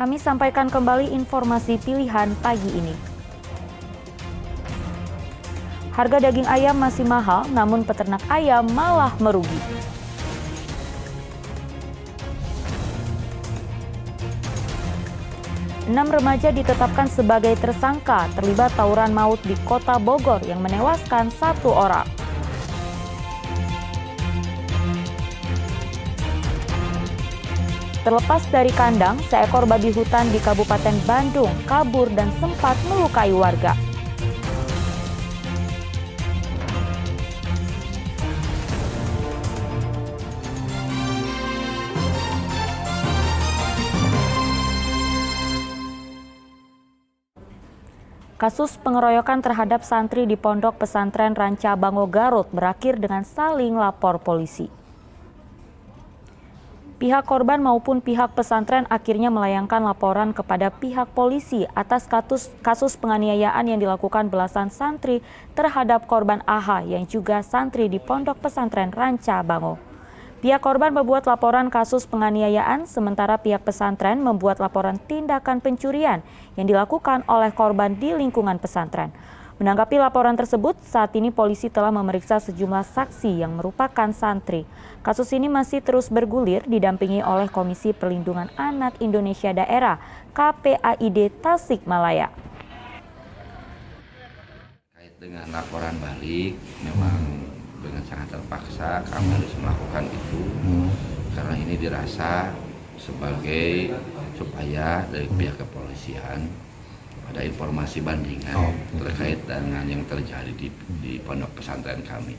Kami sampaikan kembali informasi pilihan pagi ini. Harga daging ayam masih mahal, namun peternak ayam malah merugi. Enam remaja ditetapkan sebagai tersangka terlibat tawuran maut di Kota Bogor yang menewaskan 1 orang. Terlepas dari kandang, seekor babi hutan di Kabupaten Bandung kabur dan sempat melukai warga. Kasus pengeroyokan terhadap santri di Pondok Pesantren Ranca Bango Garut berakhir dengan saling lapor polisi. Pihak korban maupun pihak pesantren akhirnya melayangkan laporan kepada pihak polisi atas kasus penganiayaan yang dilakukan belasan santri terhadap korban AH yang juga santri di Pondok Pesantren Ranca Bango. Pihak korban membuat laporan kasus penganiayaan, sementara pihak pesantren membuat laporan tindakan pencurian yang dilakukan oleh korban di lingkungan pesantren. Menanggapi laporan tersebut, saat ini polisi telah memeriksa sejumlah saksi yang merupakan santri. Kasus ini masih terus bergulir didampingi oleh Komisi Perlindungan Anak Indonesia Daerah KPAID Tasikmalaya. Terkait dengan laporan balik, memang dengan sangat terpaksa kami harus melakukan itu karena ini dirasa sebagai supaya dari pihak kepolisian ada informasi bandingan terkait dengan yang terjadi di pondok pesantren kami.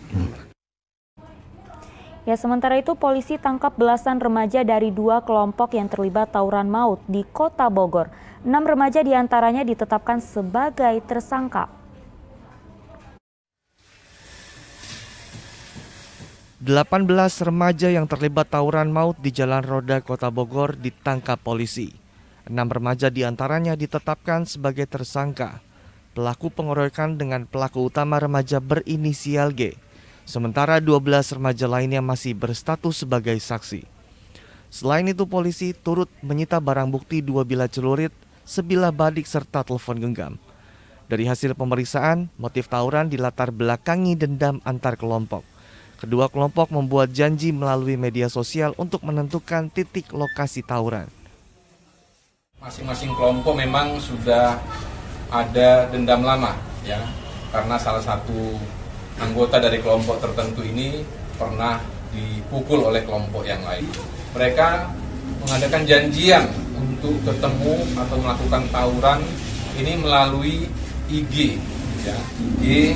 Ya, sementara itu polisi tangkap belasan remaja dari 2 kelompok yang terlibat tawuran maut di Kota Bogor. 6 remaja diantaranya ditetapkan sebagai tersangka. 18 remaja yang terlibat tawuran maut di Jalan Roda Kota Bogor ditangkap polisi. 6 remaja diantaranya ditetapkan sebagai tersangka. Pelaku pengeroyokan dengan pelaku utama remaja berinisial G. Sementara 12 remaja lainnya masih berstatus sebagai saksi. Selain itu polisi turut menyita barang bukti 2 bilah celurit, sebilah badik serta telepon genggam. Dari hasil pemeriksaan, motif tawuran dilatar belakangi dendam antar kelompok. Kedua kelompok membuat janji melalui media sosial untuk menentukan titik lokasi tawuran. Masing-masing kelompok memang sudah ada dendam lama, ya, karena salah satu anggota dari kelompok tertentu ini pernah dipukul oleh kelompok yang lain. Mereka mengadakan janjian untuk ketemu atau melakukan tawuran ini melalui IG, ya, IG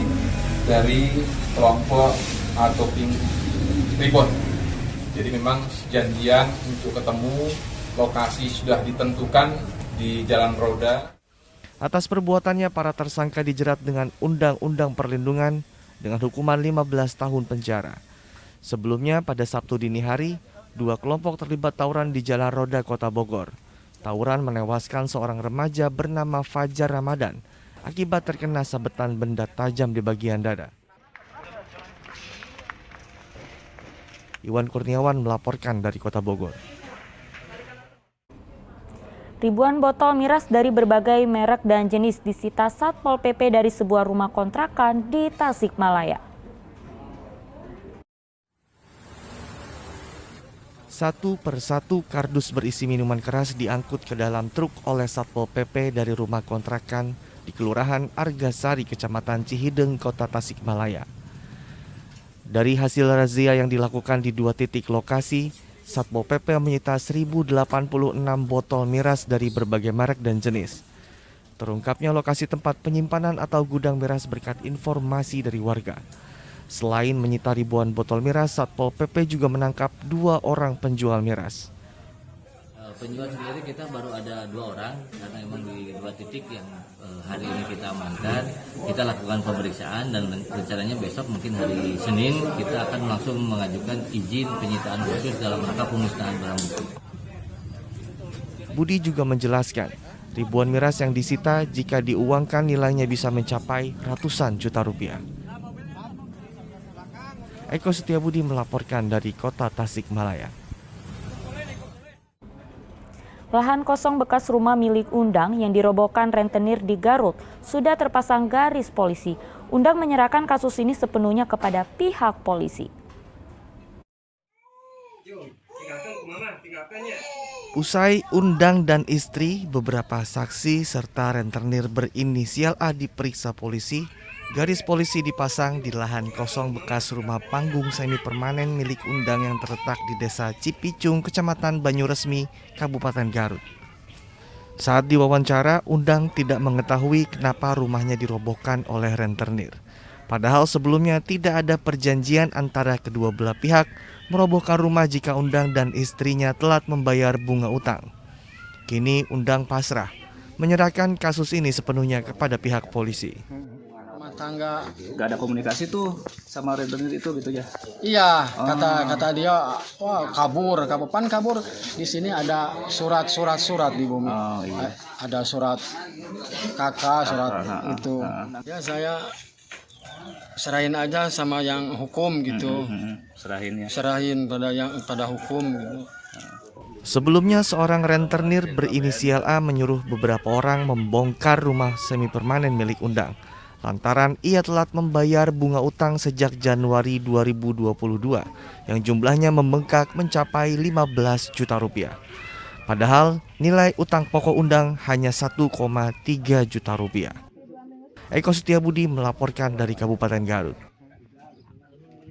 dari kelompok atau tim ribon. Jadi memang janjian untuk ketemu, lokasi sudah ditentukan di Jalan Roda. Atas perbuatannya para tersangka dijerat dengan Undang-Undang Perlindungan dengan hukuman 15 tahun penjara. Sebelumnya pada Sabtu dini hari, 2 kelompok terlibat tawuran di Jalan Roda Kota Bogor. Tawuran menewaskan seorang remaja bernama Fajar Ramadan akibat terkena sabetan benda tajam di bagian dada. Iwan Kurniawan melaporkan dari Kota Bogor. Ribuan botol miras dari berbagai merek dan jenis disita Satpol PP dari sebuah rumah kontrakan di Tasikmalaya. Satu persatu kardus berisi minuman keras diangkut ke dalam truk oleh Satpol PP dari rumah kontrakan di Kelurahan Argasari, Kecamatan Cihideng, Kota Tasikmalaya. Dari hasil razia yang dilakukan di 2 titik lokasi, Satpol PP menyita 1086 botol miras dari berbagai merek dan jenis. Terungkapnya lokasi tempat penyimpanan atau gudang miras berkat informasi dari warga. Selain menyita ribuan botol miras, Satpol PP juga menangkap 2 orang penjual miras. Penjual sendiri kita baru ada 2 orang karena memang di 2 titik yang hari ini kita amankan. Kita lakukan pemeriksaan dan rencananya besok mungkin hari Senin kita akan langsung mengajukan izin penyitaan khusus dalam rangka pemusnahan barang bukti. Budi juga menjelaskan, ribuan miras yang disita jika diuangkan nilainya bisa mencapai ratusan juta rupiah. Eko Setiabudi melaporkan dari Kota Tasikmalaya. Lahan kosong bekas rumah milik Undang yang dirobohkan rentenir di Garut sudah terpasang garis polisi. Undang menyerahkan kasus ini sepenuhnya kepada pihak polisi. Usai Undang dan istri, beberapa saksi serta rentenir berinisial A diperiksa polisi, garis polisi dipasang di lahan kosong bekas rumah panggung semi permanen milik Undang yang terletak di Desa Cipicung, Kecamatan Banyuresmi, Kabupaten Garut. Saat diwawancara, Undang tidak mengetahui kenapa rumahnya dirobohkan oleh rentenir. Padahal sebelumnya tidak ada perjanjian antara kedua belah pihak merobohkan rumah jika Undang dan istrinya telat membayar bunga utang. Kini Undang pasrah, menyerahkan kasus ini sepenuhnya kepada pihak polisi. Rumah tangga Gak ada komunikasi tuh sama rentenir itu gitu ya? iya, kata dia, wah kabur. Di sini ada surat di bumi. Oh, iya. Ada surat kakak, surat itu. Ya saya serahin aja sama yang hukum gitu. Serahin ya. Serahin pada hukum gitu. Sebelumnya seorang rentenir berinisial A menyuruh beberapa orang membongkar rumah semi permanen milik Undang lantaran ia telat membayar bunga utang sejak Januari 2022 yang jumlahnya membengkak mencapai 15 juta rupiah. Padahal nilai utang pokok Undang hanya 1,3 juta rupiah. Eko Setiabudi melaporkan dari Kabupaten Garut.